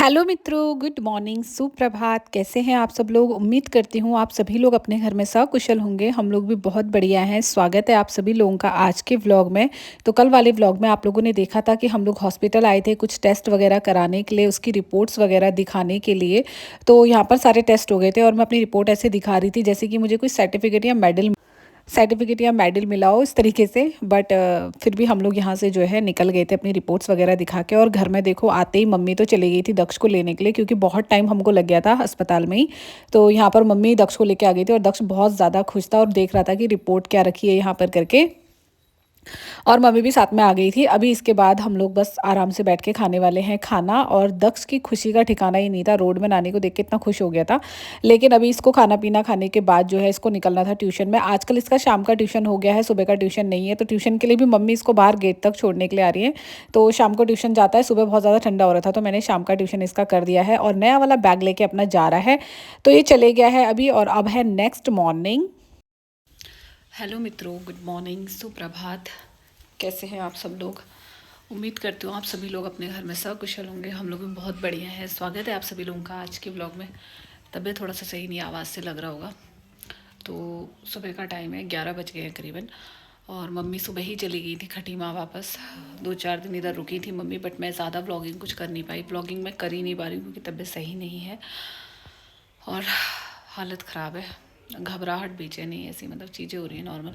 Hello मित्रों, good morning, सुप्रभात। कैसे हैं आप सब लोग? उम्मीद करती हूँ आप सभी लोग अपने घर में सकुशल होंगे। हम लोग भी बहुत बढ़िया हैं। स्वागत है आप सभी लोगों का आज के व्लॉग में। तो कल वाले व्लॉग में आप लोगों ने देखा था कि हम लोग हॉस्पिटल आए थे कुछ टेस्ट वगैरह कराने के लिए, उसकी रिपोर्ट्स वगैरह दिखाने के लिए। तो यहाँ पर सारे टेस्ट हो गए थे और मैं अपनी रिपोर्ट ऐसे दिखा रही थी जैसे कि मुझे कोई सर्टिफिकेट या मेडल मिला हो इस तरीके से। बट फिर भी हम लोग यहाँ से जो है निकल गए थे अपनी रिपोर्ट्स वगैरह दिखा के। और घर में देखो आते ही मम्मी तो चली गई थी दक्ष को लेने के लिए, क्योंकि बहुत टाइम हमको लग गया था अस्पताल में ही। तो यहाँ पर मम्मी दक्ष को लेके आ गई थी और दक्ष बहुत ज़्यादा खुश था और देख रहा था कि रिपोर्ट क्या रखी है यहाँ पर करके। और मम्मी भी साथ में आ गई थी। अभी इसके बाद हम लोग बस आराम से बैठ के खाने वाले हैं खाना। और दक्ष की खुशी का ठिकाना ही नहीं था, रोड में नानी को देख के इतना खुश हो गया था। लेकिन अभी इसको खाना पीना खाने के बाद जो है इसको निकलना था ट्यूशन में। आजकल इसका शाम का ट्यूशन हो गया है, सुबह का ट्यूशन नहीं है। तो ट्यूशन के लिए भी मम्मी इसको बाहर गेट तक छोड़ने के लिए आ रही है। तो शाम को ट्यूशन जाता है, सुबह बहुत ज़्यादा ठंडा हो रहा था तो मैंने शाम का ट्यूशन इसका कर दिया है। और नया वाला बैग लेके अपना जा रहा है। तो ये चले गया है अभी और अब है नेक्स्ट मॉर्निंग। हेलो मित्रों, गुड मॉर्निंग, सुप्रभात। कैसे हैं आप सब लोग? उम्मीद करती हूँ आप सभी लोग अपने घर में सकुशल होंगे। हम लोग भी बहुत बढ़िया हैं। स्वागत है आप सभी लोगों का आज के ब्लॉग में। तबीयत थोड़ा सा सही नहीं, आवाज़ से लग रहा होगा। तो सुबह का टाइम है, 11 बज गए हैं करीबन। और मम्मी सुबह ही चली गई थी खटी माँ वापस। 2-4 दिन इधर रुकी थी मम्मी, बट मैं ज़्यादा ब्लॉगिंग कुछ कर नहीं पाई। ब्लॉगिंग मैं कर ही नहीं पा रही हूँ क्योंकि तबीयत सही नहीं है और हालत ख़राब है। घबराहट, बेचैनी, ऐसी मतलब चीज़ें हो रही हैं नॉर्मल।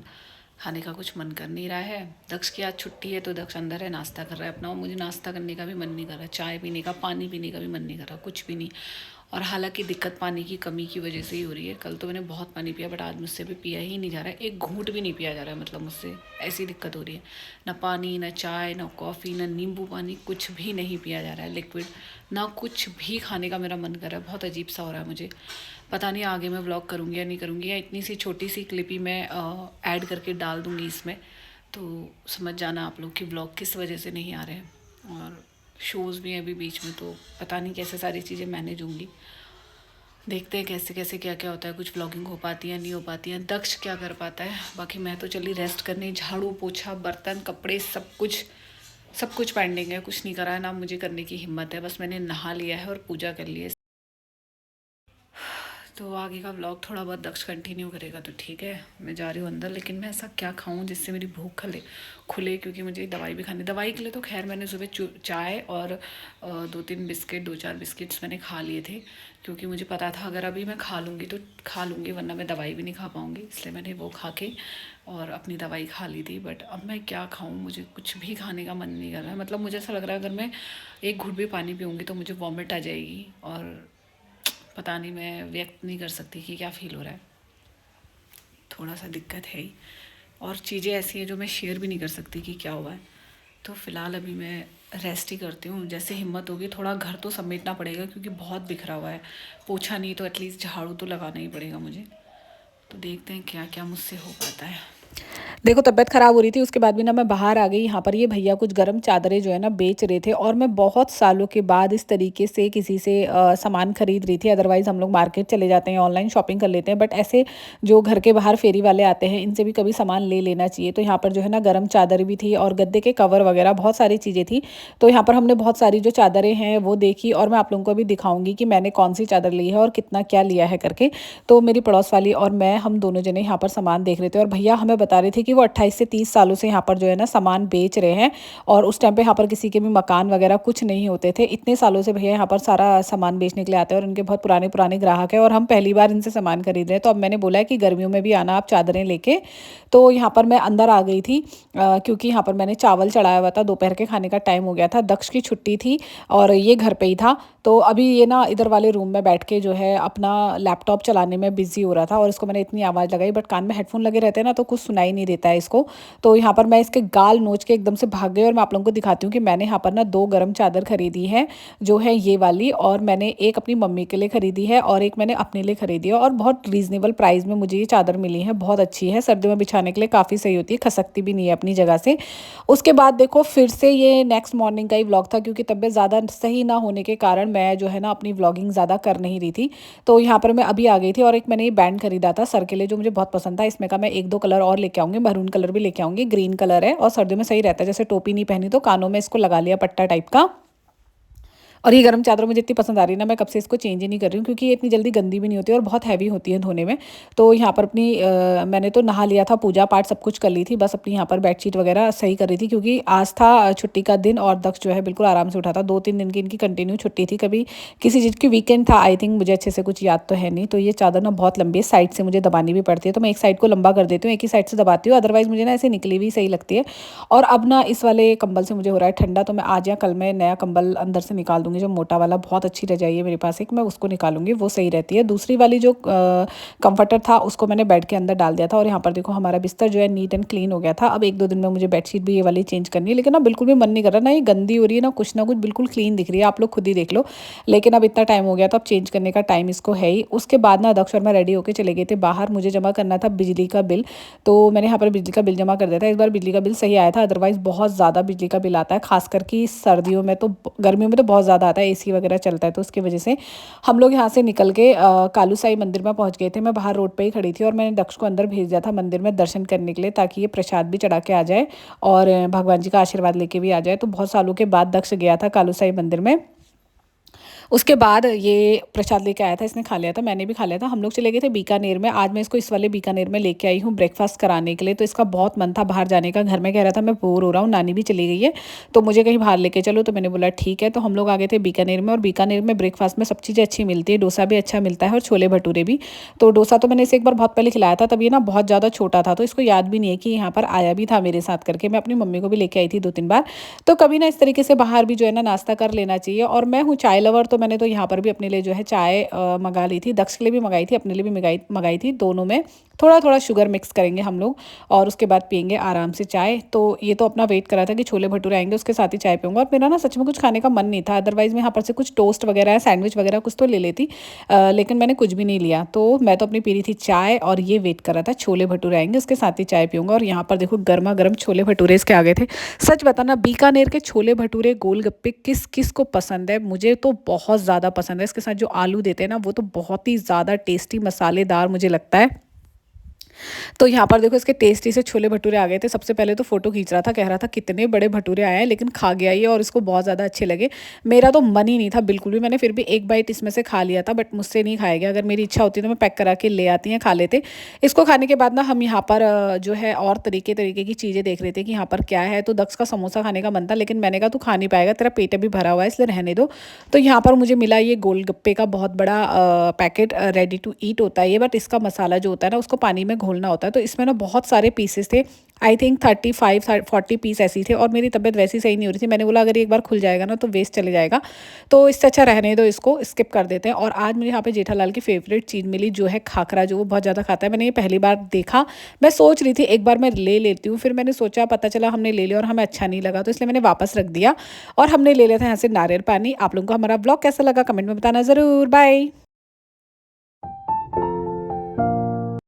खाने का कुछ मन कर नहीं रहा है। दक्ष की आज छुट्टी है तो दक्ष अंदर है, नाश्ता कर रहा है अपना। और मुझे नाश्ता करने का भी मन नहीं कर रहा, चाय पीने का, पानी पीने का भी मन नहीं कर रहा, कुछ भी नहीं। और हालांकि दिक्कत पानी की कमी की वजह से ही हो रही है। कल तो मैंने बहुत पानी पिया बट आज मुझसे भी पिया ही नहीं जा रहा है। एक घूंट भी नहीं पिया जा रहा है, मतलब मुझसे ऐसी दिक्कत हो रही है। ना पानी, ना चाय, ना कॉफ़ी, ना नींबू पानी, कुछ भी नहीं पिया जा रहा है लिक्विड। ना कुछ भी खाने का मेरा मन कर रहा है। बहुत अजीब सा हो रहा है मुझे। पता नहीं आगे मैं व्लॉग करूँगी या नहीं करूँगी, या इतनी सी छोटी सी क्लिप ही मैं ऐड करके डाल दूँगी इसमें। तो समझ जाना आप लोग कि व्लॉग किस वजह से नहीं आ रहे हैं। और शोज़ भी हैं अभी बीच में, तो पता नहीं कैसे सारी चीज़ें मैनेज होंगी। देखते हैं कैसे कैसे क्या क्या होता है। कुछ व्लॉगिंग हो पाती है, नहीं हो पाती है। दक्ष क्या कर पाता है, बाकी मैं तो चली रेस्ट करने। झाड़ू पोछा, बर्तन, कपड़े, सब कुछ पेंडिंग है। कुछ नहीं करा है ना, मुझे करने की हिम्मत है। बस मैंने नहा लिया है और पूजा कर ली है। तो आगे का व्लॉग थोड़ा बहुत दक्ष कंटिन्यू करेगा तो ठीक है। मैं जा रही हूँ अंदर, लेकिन मैं ऐसा क्या खाऊं जिससे मेरी भूख खुले, क्योंकि मुझे दवाई भी खानी। दवाई के लिए तो खैर मैंने सुबह चाय और 2-3 बिस्किट, 2-4 बिस्किट्स मैंने खा लिए थे, क्योंकि मुझे पता था अगर अभी मैं खा लूँगी तो खा लूँगी, वरना मैं दवाई भी नहीं खा पाऊँगी। इसलिए मैंने वो खा के और अपनी दवाई खा ली थी। बट अब मैं क्या खाऊँ, मुझे कुछ भी खाने का मन नहीं कर रहा है। मतलब मुझे ऐसा लग रहा है अगर मैं एक घूंट भी पानी पीऊँगी तो मुझे वॉमिट आ जाएगी। और पता नहीं, मैं व्यक्त नहीं कर सकती कि क्या फ़ील हो रहा है। थोड़ा सा दिक्कत है ही। और चीज़ें ऐसी हैं जो मैं शेयर भी नहीं कर सकती कि क्या हुआ है। तो फ़िलहाल अभी मैं रेस्ट ही करती हूँ। जैसे हिम्मत होगी, थोड़ा घर तो समेटना पड़ेगा क्योंकि बहुत बिखरा हुआ है। पोछा नहीं तो एटलीस्ट झाड़ू तो लगाना ही पड़ेगा मुझे। तो देखते हैं क्या क्या मुझसे हो पाता है। देखो तबीयत ख़राब हो रही थी, उसके बाद भी ना मैं बाहर आ गई। यहाँ पर ये भैया कुछ गर्म चादरें जो है ना बेच रहे थे, और मैं बहुत सालों के बाद इस तरीके से किसी से सामान खरीद रही थी। अदरवाइज़ हम लोग मार्केट चले जाते हैं, ऑनलाइन शॉपिंग कर लेते हैं, बट ऐसे जो घर के बाहर फेरी वाले आते हैं इनसे भी कभी सामान ले लेना चाहिए। तो यहाँ पर जो है ना गर्म चादर भी थी और गद्दे के कवर वगैरह बहुत सारी चीज़ें थी। तो यहाँ पर हमने बहुत सारी जो चादरें हैं वो देखी, और मैं आप लोगों को भी दिखाऊंगी कि मैंने कौन सी चादर ली है और कितना क्या लिया है करके। तो मेरी पड़ोस वाली और मैं, हम दोनों जने यहाँ पर सामान देख रहे थे, और भैया हमें बता रहे थे कि वो 28 से 30 सालों से यहाँ पर जो है ना सामान बेच रहे हैं। और उस टाइम पे यहाँ पर किसी के भी मकान वगैरह कुछ नहीं होते थे। इतने सालों से भैया यहाँ पर सारा सामान बेचने के लिए आते हैं, और इनके बहुत पुराने पुराने ग्राहक हैं, और हम पहली बार इनसे सामान खरीद रहे हैं। तो अब मैंने बोला है कि गर्मियों में भी आना आप चादरें लेके। तो यहाँ पर मैं अंदर आ गई थी क्योंकि यहाँ पर मैंने चावल चढ़ाया हुआ था। दोपहर के खाने का टाइम हो गया था, दक्ष की छुट्टी थी और ये घर पे ही था। तो अभी ये ना इधर वाले रूम में बैठ के जो है अपना लैपटॉप चलाने में बिजी हो रहा था, और इसको मैंने इतनी आवाज़ लगाई, बट कान में हेडफोन लगे रहते हैं ना तो कुछ सुनाई नहीं देता है इसको। तो यहाँ पर मैं इसके गाल नोच के एकदम से भाग गई, और मैं आप लोगों को दिखाती हूँ कि मैंने यहाँ पर ना 2 गर्म चादर खरीदी है, जो है ये वाली, और मैंने एक अपनी मम्मी के लिए खरीदी है और एक मैंने अपने लिए खरीदी है। और बहुत रीजनेबल प्राइस में मुझे ये चादर मिली है, बहुत अच्छी है, सर्दियों में बिछाने के लिए काफ़ी सही होती है, खसकती भी नहीं है अपनी जगह से। उसके बाद देखो फिर से ये नेक्स्ट मॉर्निंग का ही व्लॉग था, क्योंकि तबीयत ज़्यादा सही ना होने के कारण मैं जो है ना अपनी व्लॉगिंग ज़्यादा कर नहीं रही थी। तो यहाँ पर मैं अभी आ गई थी, और एक मैंने ये बैंड खरीदा था सर के लिए जो मुझे बहुत पसंद था। इसमें का मैं 1-2 कलर और लेके आऊँगी, मैरून कलर भी लेके आऊँगी, ग्रीन कलर है और सर्दियों में सही रहता है। जैसे टोपी नहीं पहनी तो कानों में इसको लगा लिया पट्टा टाइप का। और ये गर्म चादर मुझे इतनी पसंद आ रही है ना, मैं कब से इसको चेंज ही नहीं कर रही हूँ, क्योंकि ये इतनी जल्दी गंदी भी नहीं होती और बहुत हैवी होती है धोने में। तो यहाँ पर अपनी मैंने तो नहा लिया था, पूजा पाठ सब कुछ कर ली थी, बस अपनी यहाँ पर बेडशीट वगैरह सही कर रही थी, क्योंकि आज था छुट्टी का दिन और दक्ष जो है बिल्कुल आराम से उठा था। 2-3 दिन की इनकी कंटिन्यू छुट्टी थी, कभी किसी चीज़ की वीकेंड था आई थिंक, मुझे अच्छे से कुछ याद तो है नहीं। तो ये चादर ना बहुत लंबी है, साइड से मुझे दबानी भी पड़ती है, तो मैं एक साइड को लंबा कर देती हूँ, एक ही साइड से दबाती हूँ, अदरवाइज़ मुझे ना ऐसे निकली हुई सही लगती है। और अब ना इस वाले कंबल से मुझे हो रहा है ठंडा, तो मैं आज या कल में नया कंबल अंदर से निकाल दूँगी, जो मोटा वाला बहुत अच्छी रजाई है मेरे पास एक, मैं उसको निकालूंगी, वो सही रहती है। दूसरी वाली जो कंफर्टर था उसको मैंने बेड के अंदर डाल दिया था। और यहाँ पर देखो हमारा बिस्तर जो है नीट एंड क्लीन हो गया था। अब 1-2 दिन में मुझे बेडशीट भी ये वाली चेंज करनी है, लेकिन ना बिल्कुल भी मन नहीं कर रहा, ना ये गंदी हो रही है ना कुछ बिल्कुल क्लीन दिख रही है, आप लोग खुद ही देख लो। लेकिन अब इतना टाइम हो गया, तो अब चेंज करने का टाइम इसको है ही। उसके बाद ना दक्ष और मैं रेडी होकर चले गए थे बाहर, मुझे जमा करना था बिजली का बिल, तो मैंने यहाँ पर बिजली का बिल जमा कर दिया था। इस बार बिजली का बिल सही आया था, अदरवाइज बहुत ज़्यादा बिजली का बिल आता है, खासकर कि सर्दियों में, तो गर्मियों में तो बहुत ज़्यादा आता है, एसी वगैरह चलता है, तो उसकी वजह से हम लोग यहाँ से निकल के कालू साई मंदिर में पहुँच गए थे। मैं बाहर रोड पे ही खड़ी थी और मैंने दक्ष को अंदर भेज दिया था मंदिर में दर्शन करने के लिए, ताकि ये प्रसाद भी चढ़ा के आ जाए और भगवान जी का आशीर्वाद लेके भी आ जाए। तो बहुत सालों के बाद दक्ष गया था कालू साई मंदिर में। उसके बाद ये प्रसाद लेके आया था, इसने खा लिया था, मैंने भी खा लिया था। हम लोग चले गए थे बीकानेर में, आज मैं इसको इस वाले बीकानेर में लेके आई हूँ ब्रेकफास्ट कराने के लिए। तो इसका बहुत मन था बाहर जाने का, घर में कह रहा था मैं बोर हो रहा हूँ, नानी भी चली गई है तो मुझे कहीं बाहर लेके चलो, तो मैंने बोला ठीक है। तो हम लोग आ गए थे बीकानेर में, और बीकानेर में ब्रेकफास्ट में सब चीज़ें अच्छी मिलती है, डोसा भी अच्छा मिलता है और छोले भटूरे भी। तो डोसा तो मैंने इसे एक बार बहुत पहले खिलाया था, तब ये ना बहुत ज़्यादा छोटा था, तो इसको याद भी नहीं है कि यहाँ पर आया भी था मेरे साथ करके। मैं अपनी मम्मी को भी लेके आई थी 2-3 बार। तो कभी ना इस तरीके से बाहर भी जो है ना नाश्ता कर लेना चाहिए। और मैं हूँ चाय लवर, तो मैंने तो यहाँ पर भी अपने लिए जो है चाय मंगा ली थी, दक्ष के लिए भी मंगाई थी, अपने लिए भी मंगाई थी। दोनों में थोड़ा थोड़ा शुगर मिक्स करेंगे हम लोग और उसके बाद पियेंगे आराम से चाय। तो ये तो अपना वेट कर रहा था कि छोले भटूरे आएंगे, उसके साथ ही चाय पीऊँगा। और मेरा ना सच में कुछ खाने का मन नहीं था, अदरवाइज़ मैं यहाँ पर से कुछ टोस्ट वगैरह है, सैंडविच वगैरह कुछ तो ले लेती, लेकिन मैंने कुछ भी नहीं लिया। तो मैं तो अपनी पी रही थी चाय और ये वेट कर रहा था छोले भटूरे आएंगे, उसके साथ ही चाय पीऊँगा। और यहाँ पर देखो गर्मा गर्म छोले भटूरे इसके आ गए थे। सच बताना बीकानेर के छोले भटूरे गोलगप्पे किस किस को पसंद है, मुझे तो बहुत ज़्यादा पसंद है। इसके साथ जो आलू देते हैं ना, वो तो बहुत ही ज़्यादा टेस्टी मसालेदार मुझे लगता है। तो यहाँ पर देखो इसके टेस्टी से छोले भटूरे आ गए थे। सबसे पहले तो फोटो खींच रहा था, कह रहा था कितने बड़े भटूरे आए हैं, लेकिन खा गया ये और इसको बहुत ज़्यादा अच्छे लगे। मेरा तो मन ही नहीं था बिल्कुल भी, मैंने फिर भी एक बाइट इसमें से खा लिया था, बट मुझसे नहीं खाया गया। अगर मेरी इच्छा होती तो मैं पैक करा के ले आती हैं, खा लेते। इसको खाने के बाद ना हम यहाँ पर जो है और तरीके तरीके की चीज़ें देख रहे थे कि यहाँ पर क्या है। तो दक्ष का समोसा खाने का मन था, लेकिन मैंने कहा तू खा नहीं पाएगा, तेरा पेट अभी भरा हुआ है, इसलिए रहने दो। तो यहाँ पर मुझे मिला ये गोलगप्पे का बहुत बड़ा पैकेट, रेडी टू ईट होता है ये, बट इसका मसाला जो होता है ना उसको पानी में घोलना होता है। तो इसमें ना बहुत सारे पीसेस थे, आई थिंक 35-40 पीस ऐसी थे, और मेरी तबीयत वैसी सही नहीं हो रही थी। मैंने बोला अगर एक बार खुल जाएगा ना तो वेस्ट चले जाएगा, तो इससे अच्छा रहने दो, इसको स्किप कर देते हैं। और आज मुझे यहाँ पे जेठालाल की फेवरेट चीज़ मिली, जो है खाखरा, जो वो बहुत ज़्यादा खाता है। मैंने ये पहली बार देखा, मैं सोच रही थी एक बार मैं ले लेती हूँ, फिर मैंने सोचा, पता चला हमने ले लिया और हमें अच्छा नहीं लगा, तो इसलिए मैंने वापस रख दिया और हमने ले लिया था यहाँ से नारियल पानी। आप लोगों को हमारा ब्लॉग कैसा लगा कमेंट में बताना ज़रूर। बाय।